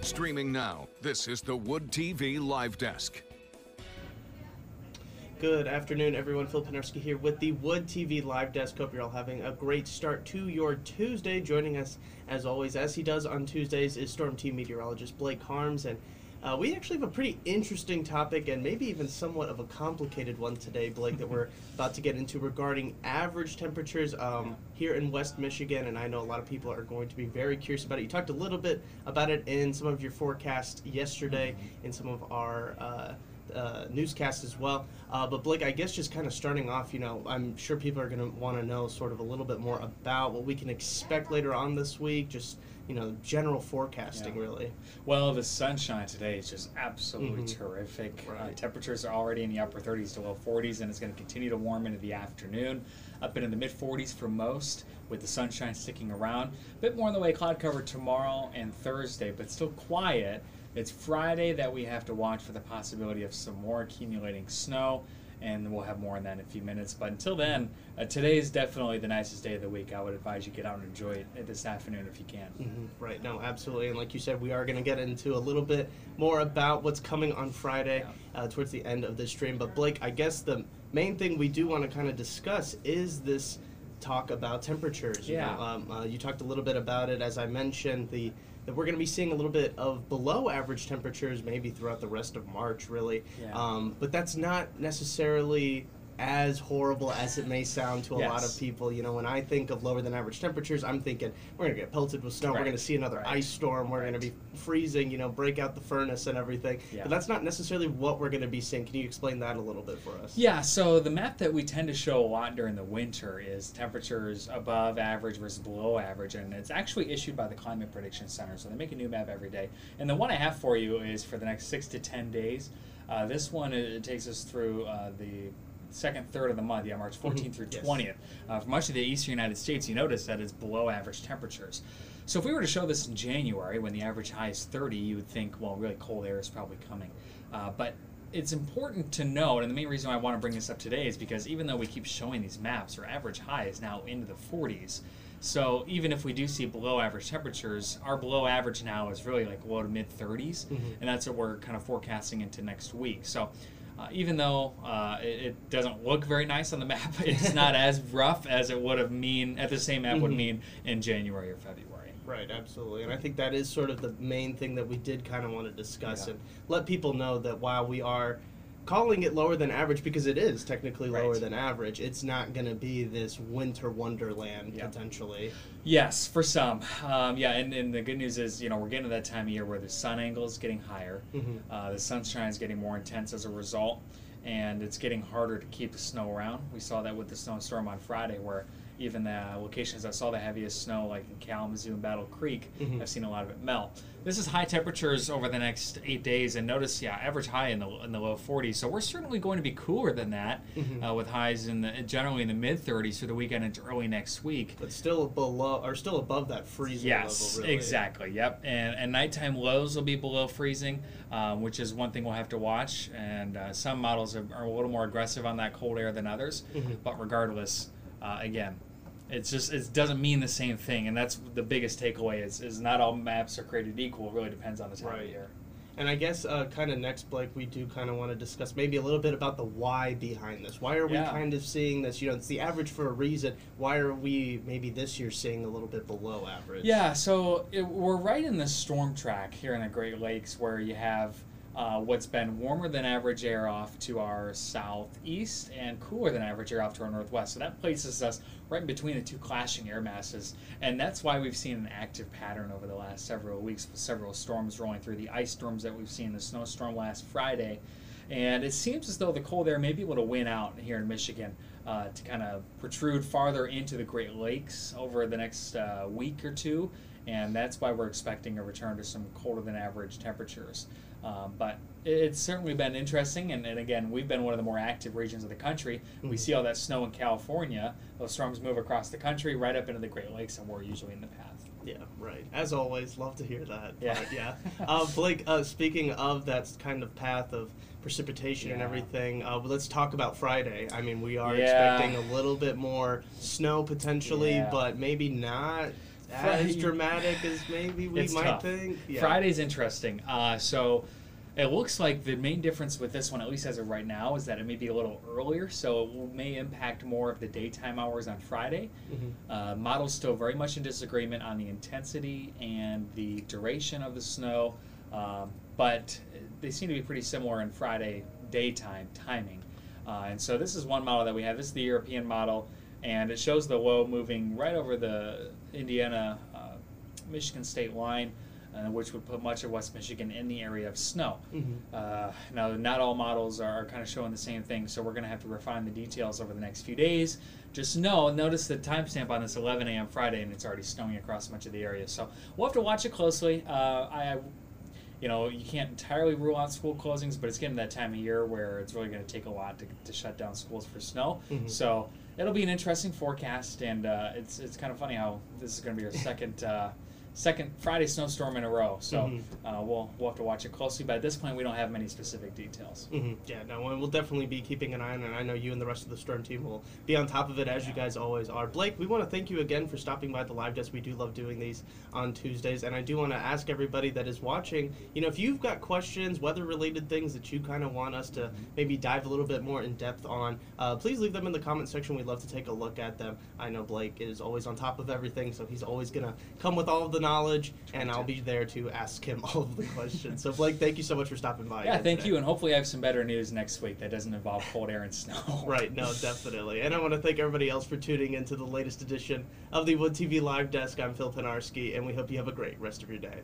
Streaming now, this is the Wood TV Live Desk. Good afternoon, everyone. Phil Penarski here with the Wood TV Live Desk. Hope you're all having a great start to your Tuesday. Joining us, as always, as he does on Tuesdays, is Storm Team Meteorologist Blake Harms. And we actually have a pretty interesting topic and maybe even somewhat of a complicated one today, Blake, that we're about to get into regarding average temperatures here in West Michigan. And I know a lot of people are going to be very curious about it. You talked a little bit about it in some of your forecasts yesterday in some of our newscast as well. But Blake, I guess just kind of starting off, I'm sure people are going to want to know sort of a little bit more about what we can expect later on this week, just, general forecasting, really. Well, the sunshine today is just absolutely terrific. Right. Temperatures are already in the upper 30s to low 40s, and it's going to continue to warm into the afternoon, up into the mid 40s for most, with the sunshine sticking around. A bit more in the way of cloud cover tomorrow and Thursday, but still quiet. It's Friday that we have to watch for the possibility of some more accumulating snow, and we'll have more on that in a few minutes. But until then, today is definitely the nicest day of the week. I would advise you get out and enjoy it this afternoon if you can. Right, no, absolutely. And like you said, we are going to get into a little bit more about what's coming on Friday towards the end of this stream. But Blake, I guess the main thing we do want to kind of discuss is this talk about temperatures. You talked a little bit about it, as I mentioned, that we're going to be seeing a little bit of below average temperatures maybe throughout the rest of March, really. But that's not necessarily as horrible as it may sound to a lot of people. When I think of lower than average temperatures, I'm thinking we're going to get pelted with snow, we're going to see another ice storm, we're going to be freezing, break out the furnace and everything. But that's not necessarily what we're going to be seeing. Can you explain that a little bit for us? Yeah, so the map that we tend to show a lot during the winter is temperatures above average versus below average, and it's actually issued by the Climate Prediction Center, so they make a new map every day. And the one I have for you is for the next 6 to 10 days. This one, it takes us through the second third of the month, March 14th through 20th. For much of the eastern United States, you notice that it's below average temperatures. So if we were to show this in January, when the average high is 30, you would think, well, really cold air is probably coming. But it's important to note, and the main reason why I want to bring this up today is because even though we keep showing these maps, our average high is now into the 40s. So even if we do see below average temperatures, our below average now is really like low to mid 30s, and that's what we're kind of forecasting into next week. So even though it doesn't look very nice on the map, it's not as rough as it would have at the same map would mean in January or February. Right, absolutely. And I think that is sort of the main thing that we did kind of want to discuss and let people know that while we are calling it lower than average, because it is technically lower than average, it's not going to be this winter wonderland potentially. Yes, for some. And the good news is, we're getting to that time of year where the sun angle is getting higher, the sunshine is getting more intense as a result, and it's getting harder to keep the snow around. We saw that with the snowstorm on Friday, where even the locations that saw the heaviest snow, like in Kalamazoo and Battle Creek, have seen a lot of it melt. This is high temperatures over the next 8 days, and notice, average high in the low 40s. So we're certainly going to be cooler than that, with highs generally in the mid 30s for the weekend into early next week. But still above that freezing level. Yes, really. Exactly. Yep. And nighttime lows will be below freezing, which is one thing we'll have to watch. And some models are a little more aggressive on that cold air than others. But regardless, again, it doesn't mean the same thing, and that's the biggest takeaway is not all maps are created equal. It really depends on the time of year. And I guess kind of next, Blake, we do kind of want to discuss maybe a little bit about the why behind this. Why are we kind of seeing this? It's the average for a reason. Why are we maybe this year seeing a little bit below average? Yeah, so we're right in the storm track here in the Great Lakes, where you have what's been warmer than average air off to our southeast and cooler than average air off to our northwest. So that places us right in between the two clashing air masses. And that's why we've seen an active pattern over the last several weeks with several storms rolling through. The ice storms that we've seen, the snowstorm last Friday. And it seems as though the cold air may be able to win out here in Michigan to kind of protrude farther into the Great Lakes over the next week or two. And that's why we're expecting a return to some colder than average temperatures. But it's certainly been interesting, and again, we've been one of the more active regions of the country. We see all that snow in California. Those storms move across the country right up into the Great Lakes, and we're usually in the path. Yeah, right. As always, love to hear that. Yeah. But, Blake, speaking of that kind of path of precipitation and everything, let's talk about Friday. I mean, we are expecting a little bit more snow potentially, but maybe not as dramatic as maybe we might tough. think. Yeah. Friday's interesting. So it looks like the main difference with this one, at least as of right now, is that it may be a little earlier, so it may impact more of the daytime hours on Friday. Models still very much in disagreement on the intensity and the duration of the snow, but they seem to be pretty similar in Friday daytime timing. And so this is one model that we have. This is the European model, and it shows the low moving right over the Indiana-Michigan state line, which would put much of West Michigan in the area of snow. Now, not all models are kind of showing the same thing, so we're going to have to refine the details over the next few days. Just notice the timestamp on this 11 a.m. Friday, and it's already snowing across much of the area. So we'll have to watch it closely. You can't entirely rule out school closings, but it's getting that time of year where it's really going to take a lot to shut down schools for snow. So it'll be an interesting forecast, and it's kind of funny how this is going to be our second Friday snowstorm in a row. So we'll have to watch it closely. But at this point, we don't have many specific details. Yeah, no, and we'll definitely be keeping an eye on it. And I know you and the rest of the Storm team will be on top of it, as you guys always are. Blake, we want to thank you again for stopping by the live desk. We do love doing these on Tuesdays. And I do want to ask everybody that is watching, if you've got questions, weather-related things that you kind of want us to maybe dive a little bit more in depth on, please leave them in the comment section. We'd love to take a look at them. I know Blake is always on top of everything, so he's always going to come with all of the knowledge, and I'll be there to ask him all of the questions. So, Blake, thank you so much for stopping by. Yeah, thank you, and hopefully I have some better news next week that doesn't involve cold air and snow. Right, no, definitely. And I want to thank everybody else for tuning into the latest edition of the Wood TV Live Desk. I'm Phil Penarski, and we hope you have a great rest of your day.